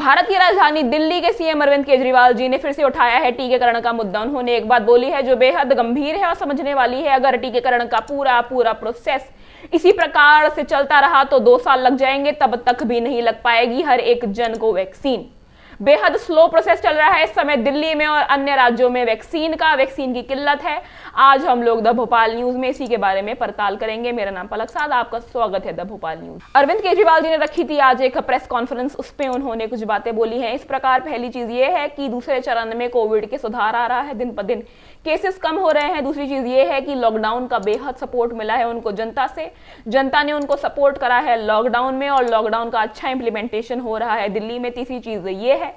भारत की राजधानी दिल्ली के सीएम अरविंद केजरीवाल जी ने फिर से उठाया है टीकाकरण का मुद्दा। उन्होंने एक बात बोली है जो बेहद गंभीर है और समझने वाली है। अगर टीकाकरण का पूरा प्रोसेस इसी प्रकार से चलता रहा तो 2 साल लग जाएंगे, तब तक भी नहीं लग पाएगी हर एक जन को वैक्सीन। बेहद स्लो प्रोसेस चल रहा है इस समय दिल्ली में और अन्य राज्यों में वैक्सीन की किल्लत है। आज हम लोग द भोपाल न्यूज में इसी के बारे में पड़ताल करेंगे। मेरा नाम पलक साद, आपका स्वागत है द भोपाल न्यूज। अरविंद केजरीवाल जी ने रखी थी आज एक प्रेस कॉन्फ्रेंस, उस पर उन्होंने कुछ बातें बोली हैं इस प्रकार। पहली चीज ये है कि दूसरे चरण में कोविड के सुधार आ रहा है, दिन पर दिन केसेस कम हो रहे हैं। दूसरी चीज ये है कि लॉकडाउन का बेहद सपोर्ट मिला है उनको जनता से, जनता ने उनको सपोर्ट करा है लॉकडाउन में और लॉकडाउन का अच्छा इंप्लीमेंटेशन हो रहा है दिल्ली में। तीसरी चीज ये है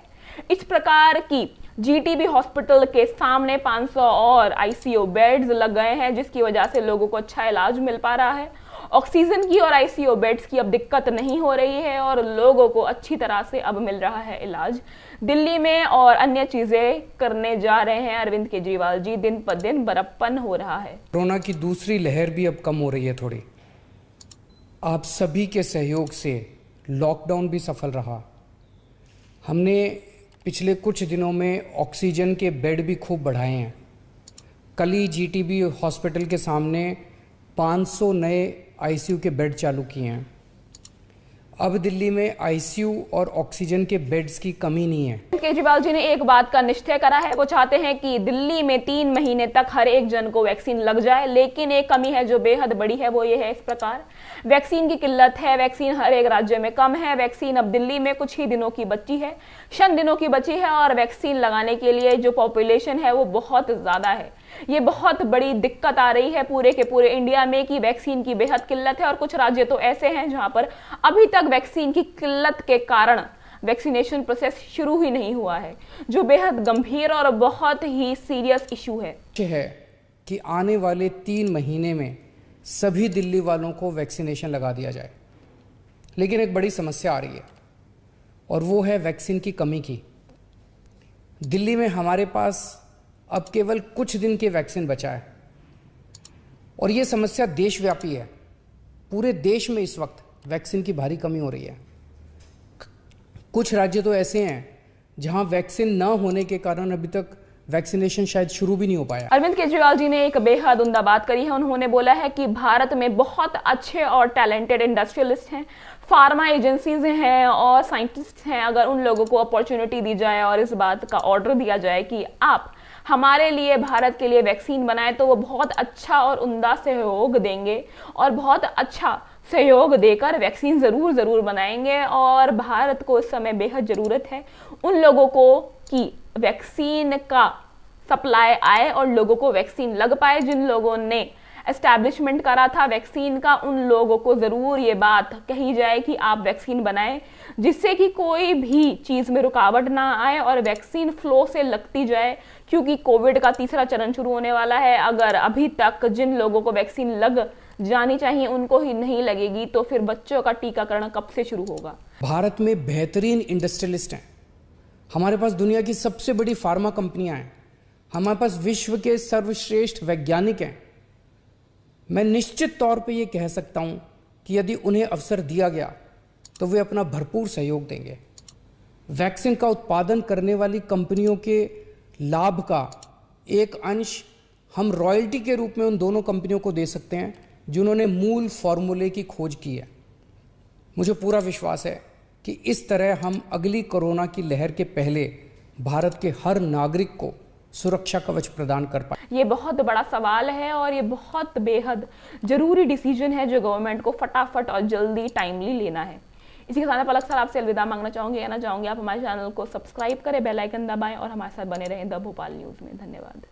इस प्रकार की जीटीबी हॉस्पिटल के सामने 500 और आईसीयू बेड्स लग गए हैं, जिसकी वजह से लोगों को अच्छा इलाज मिल पा रहा है। ऑक्सीजन की और आईसीयू बेड्स की अब दिक्कत नहीं हो रही है और लोगों को अच्छी तरह से अब मिल रहा है इलाज दिल्ली में। और अन्य चीजें करने जा रहे हैं अरविंद केजरीवाल जी, दिन पर दिन बड़प्पन हो रहा है। कोरोना की दूसरी लहर भी अब कम हो रही है थोड़ी। आप सभी के सहयोग से लॉकडाउन भी सफल रहा। हमने पिछले कुछ दिनों में ऑक्सीजन के बेड भी खूब बढ़ाए हैं। कल ही जीटीबी हॉस्पिटल के सामने 500 नए आईसीयू के बेड चालू किए हैं। अब दिल्ली में आईसीयू और ऑक्सीजन के बेड्स की कमी नहीं है। केजरीवाल जी ने एक बात का निश्चय करा है, वो चाहते हैं कि दिल्ली में 3 महीने तक हर एक जन को वैक्सीन लग जाए। लेकिन एक कमी है जो बेहद बड़ी है, वो ये है इस प्रकार वैक्सीन की किल्लत है। वैक्सीन हर एक राज्य में कम है। वैक्सीन अब दिल्ली में कुछ ही दिनों की बची है, क्षण दिनों की बची है और वैक्सीन लगाने के लिए जो पॉपुलेशन है वो बहुत ज्यादा है। ये बहुत बड़ी दिक्कत आ रही है पूरे के पूरे इंडिया में कि वैक्सीन की बेहद किल्लत है। और कुछ राज्य तो ऐसे हैं जहां पर अभी तक वैक्सीन की किल्लत के कारण वैक्सीनेशन प्रोसेस शुरू ही नहीं हुआ है, जो बेहद गंभीर और बहुत ही सीरियस इशू है कि आने वाले 3 महीने में सभी दिल्ली वालों को वैक्सीनेशन लगा दिया जाए। लेकिन एक बड़ी समस्या आ रही है और वो है वैक्सीन की कमी की। दिल्ली में हमारे पास अब केवल कुछ दिन के वैक्सीन बचा है और ये समस्या देशव्यापी है। पूरे देश में इस वक्त वैक्सीन की भारी कमी हो रही है। कुछ राज्य तो ऐसे हैं जहां वैक्सीन न होने के कारण अभी तक वैक्सीनेशन शायद शुरू भी नहीं हो पाया। अरविंद केजरीवाल जी ने एक बेहद उम्दा बात करी है। उन्होंने बोला है कि भारत में बहुत अच्छे और टैलेंटेड इंडस्ट्रियलिस्ट हैं, फार्मा एजेंसीज हैं और साइंटिस्ट हैं। अगर उन लोगों को अपॉर्चुनिटी दी जाए और इस बात का ऑर्डर दिया जाए कि आप हमारे लिए, भारत के लिए वैक्सीन बनाए, तो वो बहुत अच्छा और उम्दा सहयोग देंगे और बहुत अच्छा सहयोग देकर वैक्सीन जरूर बनाएंगे। और भारत को इस समय बेहद जरूरत है उन लोगों को कि वैक्सीन का सप्लाई आए और लोगों को वैक्सीन लग पाए। जिन लोगों ने एस्टैब्लिशमेंट करा था वैक्सीन का, उन लोगों को जरूर ये बात कही जाए कि आप वैक्सीन बनाएं, जिससे कि कोई भी चीज में रुकावट ना आए और वैक्सीन फ्लो से लगती जाए। क्योंकि कोविड का तीसरा चरण शुरू होने वाला है। अगर अभी तक जिन लोगों को वैक्सीन लग जानी चाहिए उनको ही नहीं लगेगी तो फिर बच्चों का टीकाकरण कब से शुरू होगा। भारत में बेहतरीन इंडस्ट्रियलिस्ट हैं। हमारे पास दुनिया की सबसे बड़ी फार्मा कंपनियां हैं। हमारे पास विश्व के सर्वश्रेष्ठ वैज्ञानिक हैं। मैं निश्चित तौर पे ये कह सकता हूं कि यदि उन्हें अवसर दिया गया तो वे अपना भरपूर सहयोग देंगे। वैक्सीन का उत्पादन करने वाली कंपनियों के लाभ का एक अंश हम रॉयल्टी के रूप में उन दोनों कंपनियों को दे सकते हैं जिन्होंने मूल फॉर्मूले की खोज की है। मुझे पूरा विश्वास है कि इस तरह हम अगली कोरोना की लहर के पहले भारत के हर नागरिक को सुरक्षा कवच प्रदान कर पाए। ये बहुत बड़ा सवाल है और ये बहुत बेहद जरूरी डिसीजन है जो गवर्नमेंट को फटाफट और जल्दी टाइमली लेना है। इसी के साथ पलक सर आपसे अलविदा मांगना चाहूंगी। आप हमारे चैनल को सब्सक्राइब करें, बेल आइकन दबाएं और हमारे साथ बने रहें द भोपाल न्यूज में। धन्यवाद।